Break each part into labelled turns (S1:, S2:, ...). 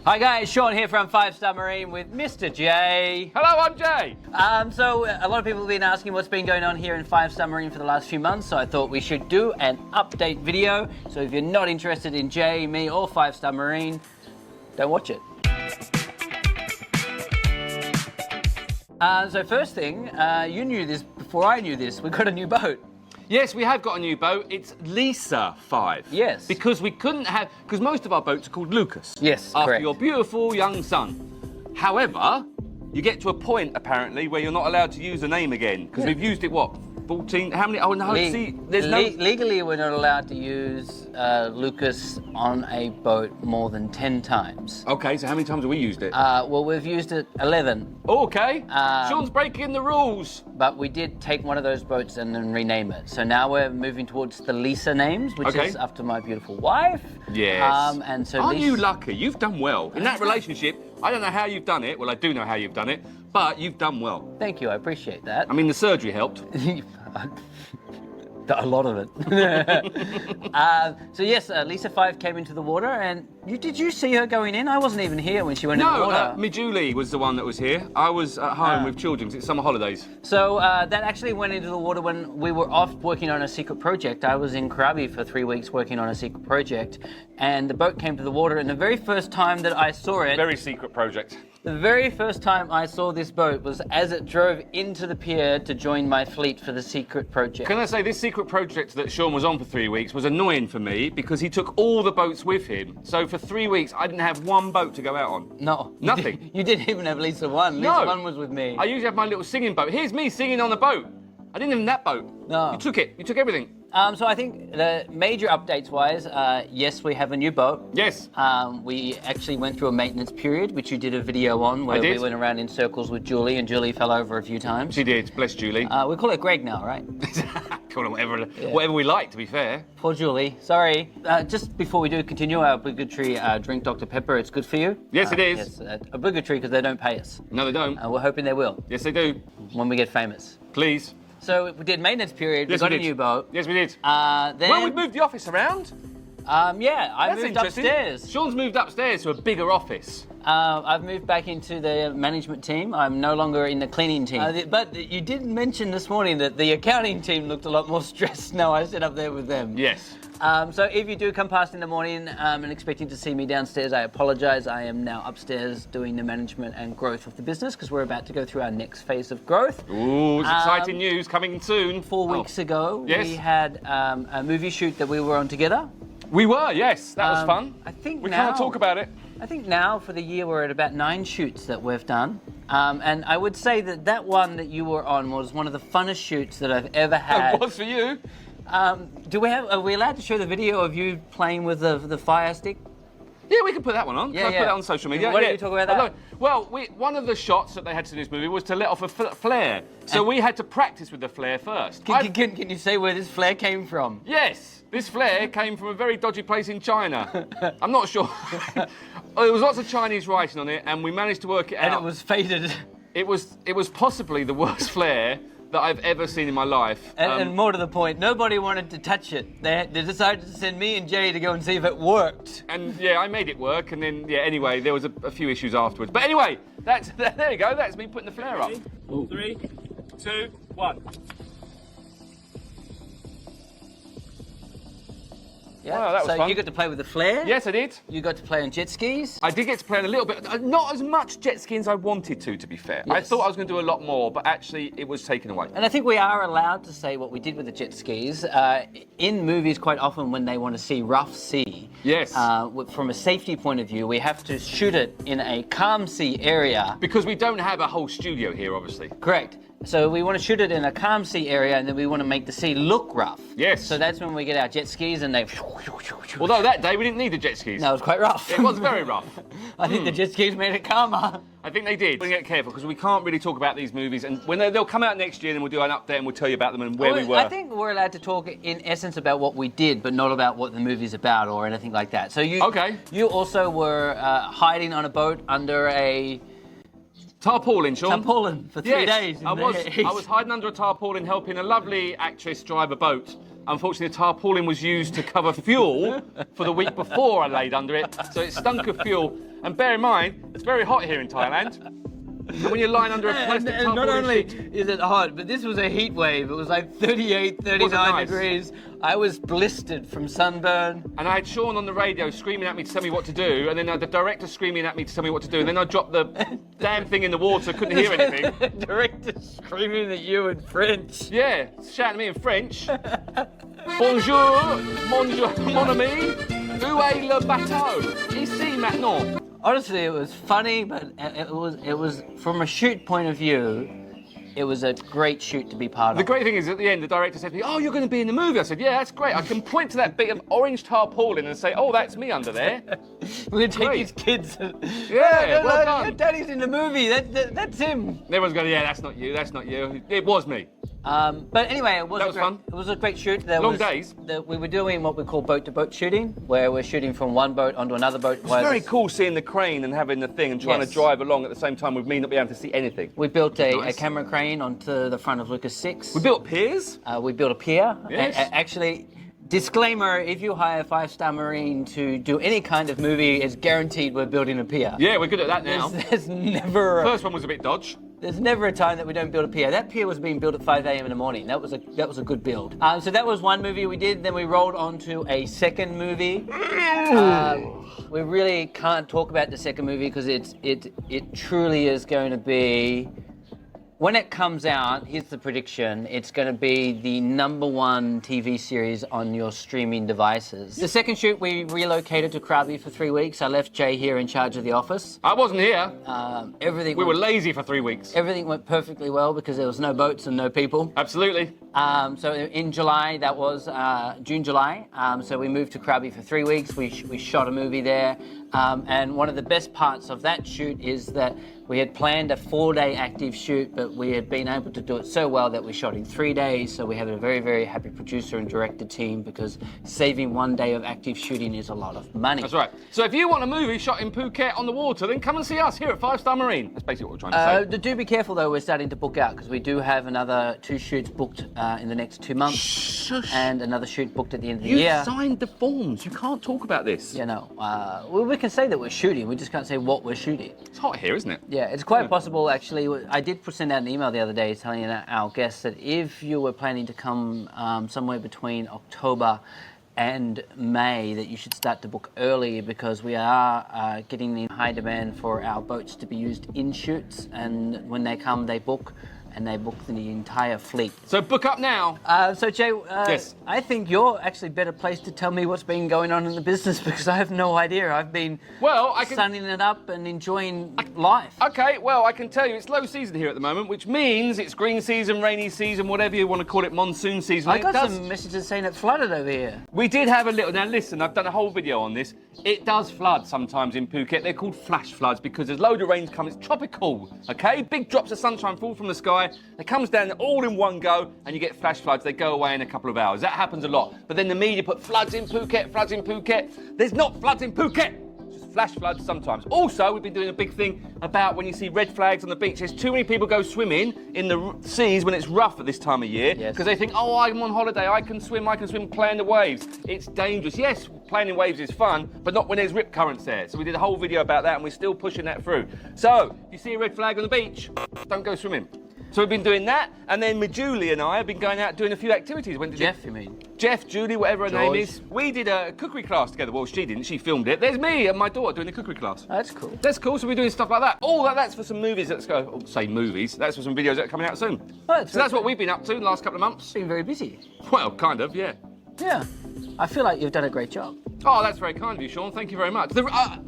S1: Hi guys, Shaun here from 5-Star Marine with Mr. J.
S2: Hello, I'm Jay.
S1: So a lot of people have been asking what's been going on here in 5-Star Marine for the last few months, so I thought we should do an update video. So if you're not interested in Jay, me, or 5-Star Marine, don't watch it. So first thing, you knew this before I knew this, we got a new boat.
S2: Yes, we have got a new boat. It's Lisa 5.
S1: Yes.
S2: Because we couldn't have, because most of our boats are called Lucas.
S1: Yes,
S2: after
S1: correct.
S2: your beautiful young son. However, you get to a point apparently where you're not allowed to use the name again because we've used it what? 14? How many? Oh no, see, there's no.
S1: Legally, we're not allowed to use Lucas on a boat more than 10 times.
S2: Okay, so how many times have we used it?
S1: Well, we've used it 11.
S2: Okay. Shaun's breaking the rules.
S1: But we did take one of those boats and then rename it. So now we're moving towards the Lisa names, which is after my beautiful wife.
S2: Yes.
S1: And so
S2: Aren't you lucky? You've done well. In that relationship, I don't know how you've done it. Well, I do know how you've done it, but you've done well.
S1: Thank you, I appreciate that.
S2: I mean, the surgery helped.
S1: A lot of it. So yes, Lisa 5 came into the water, and did you see her going in? I wasn't even here when she went in the water.
S2: No, me Julie was the one that was here. I was at home with children 'cause it's summer holidays.
S1: So that actually went into the water when we were off working on a secret project. I was in Krabi for 3 weeks working on a secret project, and the boat came to the water, and the very first time that I saw it...
S2: Very secret project.
S1: The very first time I saw this boat was as it drove into the pier to join my fleet for the secret project.
S2: Can I say, this secret project that Shaun was on for 3 weeks was annoying for me because he took all the boats with him. So for 3 weeks, I didn't have one boat to go out on.
S1: No.
S2: Nothing.
S1: You didn't even have Lisa 1.
S2: No.
S1: Lisa 1 was with me.
S2: I usually have my little singing boat. Here's me singing on the boat. I didn't have that boat.
S1: No.
S2: You took it. You took everything.
S1: So I think the major updates-wise, yes, we have a new boat.
S2: Yes.
S1: We actually went through a maintenance period, which you did a video on, where we went around in circles with Julie, and Julie fell over a few times.
S2: She did. Bless Julie.
S1: We call it Greg now, right?
S2: Call her whatever we like, to be fair.
S1: Poor Julie. Sorry. Just before we do continue, our obligatory drink Dr. Pepper. It's good for you.
S2: Yes, it is.
S1: Yes, obligatory because they don't pay us.
S2: No, they don't.
S1: We're hoping they will.
S2: Yes, they do.
S1: When we get famous.
S2: Please.
S1: So we did maintenance period.
S2: Yes,
S1: we got a new boat.
S2: Yes, we did.
S1: Then,
S2: well, we've moved the office around.
S1: Yeah, I
S2: That's
S1: moved
S2: interesting.
S1: upstairs.
S2: Shaun's moved upstairs to a bigger office.
S1: I've moved back into the management team. I'm no longer in the cleaning team. But you did mention this morning that the accounting team looked a lot more stressed now I sit up there with them.
S2: Yes.
S1: So if you do come past in the morning and expecting to see me downstairs, I apologise. I am now upstairs doing the management and growth of the business because we're about to go through our next phase of growth.
S2: Ooh, it's exciting news coming soon.
S1: 4 weeks ago,
S2: yes.
S1: we had a movie shoot that we were on together.
S2: We were, yes. That was fun.
S1: I think
S2: we
S1: now,
S2: can't talk about it.
S1: I think now for the year we're at about 9 shoots that we've done. And I would say that one that you were on was one of the funnest shoots that I've ever had.
S2: It was for you.
S1: Are we allowed to show the video of you playing with the fire stick?
S2: Yeah, we can put that one on. Can I put that on social media?
S1: Why don't you talk about that?
S2: Well, one of the shots that they had to do in this movie was to let off a flare. So we had to practice with the flare first.
S1: Can you say where this flare came from?
S2: Yes, this flare came from a very dodgy place in China. I'm not sure. There was lots of Chinese writing on it, and we managed to work it out.
S1: And it was faded.
S2: It was possibly the worst flare that I've ever seen in my life.
S1: And more to the point, nobody wanted to touch it. They decided to send me and Jay to go and see if it worked.
S2: And yeah, I made it work, and then anyway, there was a few issues afterwards. But anyway, there you go. That's me putting the flare up.
S3: 3, 2, 1.
S1: Yeah.
S2: Wow, that was
S1: so
S2: fun.
S1: You got to play with the flare?
S2: Yes, I did.
S1: You got to play on jet skis?
S2: I did get to play on a little bit. Not as much jet skiing as I wanted to be fair.
S1: Yes.
S2: I thought I was going to do a lot more, but actually it was taken away.
S1: And I think we are allowed to say what we did with the jet skis. In movies, quite often when they want to see rough sea,
S2: yes.
S1: From a safety point of view, we have to shoot it in a calm sea area.
S2: Because we don't have a whole studio here, obviously.
S1: Correct. So we want to shoot it in a calm sea area, and then we want to make the sea look rough.
S2: Yes.
S1: So that's when we get our jet skis and they...
S2: Although that day we didn't need the jet skis.
S1: No, it was quite rough.
S2: It was very rough.
S1: I think the jet skis made it calmer.
S2: I think they did. We get careful because we can't really talk about these movies, and when they'll come out next year, then we'll do an update and we'll tell you about them and where we were.
S1: I think we're allowed to talk in essence about what we did, but not about what the movie's about or anything like that. So you also were hiding on a boat under a
S2: tarpaulin, Shaun.
S1: Tarpaulin for 3 days.
S2: I was hiding under a tarpaulin helping a lovely actress drive a boat. Unfortunately, the tarpaulin was used to cover fuel for the week before I laid under it, so it stunk of fuel. And bear in mind, it's very hot here in Thailand. And when you're lying under a plastic
S1: and not
S2: tarpaulin
S1: only
S2: sheet-
S1: is it hot, but this was a heat wave. It was like 38, 39
S2: nice?
S1: degrees. I was blistered from sunburn.
S2: And I had Shaun on the radio screaming at me to tell me what to do, and then the director screaming at me to tell me what to do, and then I dropped the damn thing in the water, couldn't hear anything.
S1: The director screaming at you in French.
S2: Yeah, shouting at me in French. Bonjour, mon ami. Où est le bateau? Ici maintenant.
S1: Honestly, it was funny, but it was from a shoot point of view, it was a great shoot to be part of.
S2: The great thing is, at the end, the director said to me, "Oh, you're going to be in the movie." I said, "Yeah, that's great. I can point to that bit of orange tarpaulin and say, oh, that's me under there."
S1: We're going to take
S2: Great.
S1: his kids.
S2: Yeah, well
S1: Your
S2: done.
S1: daddy's in the movie. That's him.
S2: Everyone's going, "Yeah, that's not you. That's not you." It was me.
S1: But anyway, it was,
S2: That was fun.
S1: It was a great shoot. There
S2: Long
S1: was,
S2: days.
S1: We were doing what we call boat-to-boat shooting, where we're shooting from one boat onto another boat.
S2: It's very cool seeing the crane and having the thing and trying
S1: Yes.
S2: to drive along at the same time with me not being able to see anything.
S1: We built a
S2: Nice.
S1: camera crane onto the front of Lucas 6.
S2: We built piers.
S1: We built a pier.
S2: Yes.
S1: Actually, disclaimer, if you hire 5-Star Marine to do any kind of movie, it's guaranteed we're building a pier.
S2: Yeah, we're good at that now.
S1: There's never...
S2: First one was a bit dodge.
S1: There's never a time that we don't build a pier. That pier was being built at 5 a.m. in the morning. That was a good build. So that was one movie we did. Then we rolled on to a second movie. We really can't talk about the second movie because it truly is going to be. When it comes out, here's the prediction, it's going to be the #1 TV series on your streaming devices. The second shoot, we relocated to Krabi for 3 weeks. I left Jay here in charge of the office.
S2: I wasn't here.
S1: Everything
S2: We
S1: went,
S2: were lazy for 3 weeks.
S1: everything went perfectly well because there was no boats and no people.
S2: Absolutely.
S1: So in July, that was June, July. So we moved to Krabi for 3 weeks. We shot a movie there. And one of the best parts of that shoot is that we had planned a 4-day active shoot, but we had been able to do it so well that we shot in 3 days. So we have a very, very happy producer and director team because saving 1 day of active shooting is a lot of money.
S2: That's right. So if you want a movie shot in Phuket on the water, then come and see us here at 5-Star Marine. That's basically what we're trying to say.
S1: Do be careful though, we're starting to book out because we do have another 2 shoots booked in the next 2 months.
S2: Shush.
S1: And another shoot booked at the end of the
S2: You
S1: year.
S2: signed the forms. You can't talk about this.
S1: You know, we can say that we're shooting, we just can't say what we're shooting.
S2: It's hot here, isn't it?
S1: Yeah, it's quite possible actually. I did send out an email the other day telling our guests that if you were planning to come somewhere between October and May, that you should start to book early because we are getting in high demand for our boats to be used in shoots, and when they come, they book. And they book the entire fleet.
S2: So book up now.
S1: So Jay,
S2: Yes.
S1: I think you're actually better placed to tell me what's been going on in the business because I have no idea. I've been sunning it up and enjoying life.
S2: Okay, well, I can tell you it's low season here at the moment, which means it's green season, rainy season, whatever you want to call it, monsoon season.
S1: I got some messages saying it flooded over here.
S2: We did have a little. Now listen, I've done a whole video on this. It does flood sometimes in Phuket. They're called flash floods because there's loads of rain coming. It's tropical, okay? Big drops of sunshine fall from the sky. It comes down all in one go, and you get flash floods. They go away in a couple of hours. That happens a lot. But then the media put floods in Phuket, floods in Phuket. There's not floods in Phuket. Just flash floods sometimes. Also, we've been doing a big thing about when you see red flags on the beach. There's too many people go swimming in the seas when it's rough at this time of year because they think, oh, I'm on holiday, I can swim, play in the waves. It's dangerous. Yes, playing in waves is fun, but not when there's rip currents there. So we did a whole video about that, and we're still pushing that through. So, if you see a red flag on the beach, don't go swimming. So we've been doing that, and then Julie and I have been going out doing a few activities.
S1: Jeff, you mean?
S2: Jeff, Julie, whatever her name
S1: George.
S2: is. We did a cookery class together. Well, she didn't. She filmed it. There's me and my daughter doing the cookery class.
S1: That's cool.
S2: That's cool. So we're doing stuff like that. All that's for some movies. Let's go. Say movies. That's for some videos that are coming out soon.
S1: Oh,
S2: So that's what we've been up to in the last couple of months.
S1: Been very busy.
S2: Well, kind of, yeah.
S1: Yeah. I feel like you've done a great job.
S2: Oh, that's very kind of you, Shaun. Thank you very much.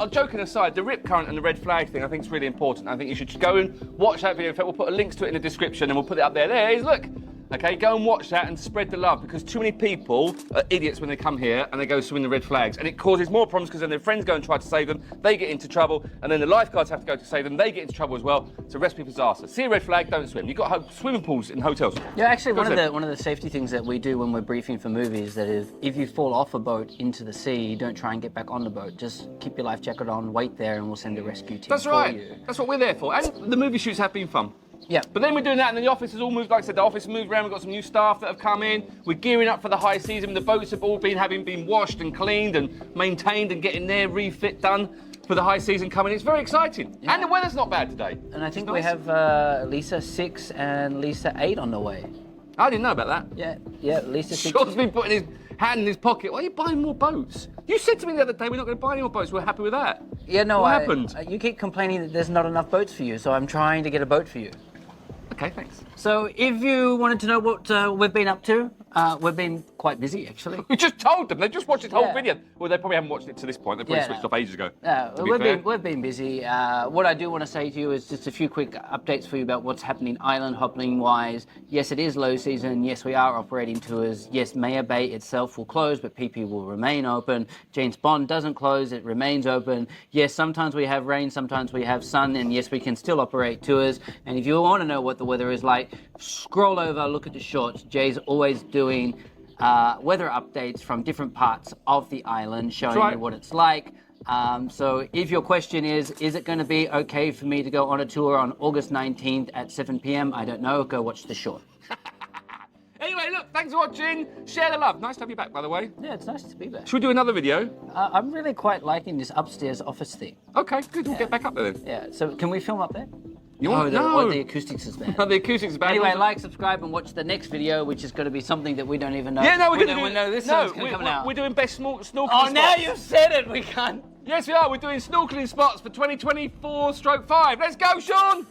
S2: Joking aside, the rip current and the red flag thing I think is really important. I think you should go and watch that video. In fact, we'll put links to it in the description and we'll put it up there. There it is, look. Okay, go and watch that and spread the love because too many people are idiots when they come here and they go swim the red flags. And it causes more problems because then their friends go and try to save them, they get into trouble, and then the lifeguards have to go to save them, they get into trouble as well. So rest people's arse. See a red flag, don't swim. You've got swimming pools in hotels.
S1: Yeah, actually,
S2: Go
S1: one of the safety things that we do when we're briefing for movies that if you fall off a boat into the sea, don't try and get back on the boat. Just keep your life jacket on, wait there, and we'll send a rescue team
S2: That's
S1: for
S2: right.
S1: you.
S2: That's what we're there for. And the movie shoots have been fun.
S1: Yeah.
S2: But then we're doing that, and then the office has all moved. Like I said, the office has moved around. We've got some new staff that have come in. We're gearing up for the high season. The boats have all been having been washed and cleaned and maintained and getting their refit done. for the high season coming. It's very exciting.
S1: Yeah.
S2: And the weather's not bad today.
S1: And I think
S2: It's
S1: we
S2: nice.
S1: have Lisa 6 and Lisa 8 on the way.
S2: I didn't know about that.
S1: Yeah, Lisa 6.
S2: Sean's been putting his hand in his pocket. Why are you buying more boats? You said to me the other day we're not going to buy any more boats. We're happy with that.
S1: Yeah, no,
S2: What happened?
S1: You keep complaining that there's not enough boats for you, so I'm trying to get a boat for you.
S2: Okay, thanks.
S1: So if you wanted to know what we've been up to, we've been quite busy actually.
S2: We just told them. They just watched this whole
S1: Yeah.
S2: video. Well, they probably haven't watched it to this point. They probably
S1: Yeah,
S2: switched
S1: no.
S2: off ages ago.
S1: Yeah,
S2: to be fair.
S1: we've been busy. What I do want to say to you is just a few quick updates for you about what's happening island hopping wise. Yes, it is low season. Yes, we are operating tours. Yes, Maya Bay itself will close, but PP will remain open. James Bond doesn't close; it remains open. Yes, sometimes we have rain, sometimes we have sun, and yes, we can still operate tours. And if you want to know what the weather is like, scroll over, look at the shorts. Jay's always doing weather updates from different parts of the island, showing
S2: right.
S1: you what it's like. So if your question is it going to be okay for me to go on a tour on August 19th at 7 p.m? I don't know. Go watch the short.
S2: Anyway, look, thanks for watching. Share the love. Nice to have you back, by the way.
S1: Yeah, it's nice to be back.
S2: Should we do another video?
S1: I'm really quite liking this upstairs office thing.
S2: Okay, good. We'll get back up there then.
S1: Yeah, so can we film up there?
S2: You want?
S1: Oh, the acoustics is bad.
S2: No, the acoustics is bad.
S1: Anyway, like, subscribe, and watch the next video, which is going to be something that we don't even know.
S2: Yeah, no, we're
S1: we
S2: going to do.
S1: know this
S2: no,
S1: one's going to come out.
S2: We're doing best snorkeling
S1: Oh,
S2: spots.
S1: now you've said it. We can't.
S2: Yes, we are. We're doing snorkeling spots for 2024/5. Let's go, Sean.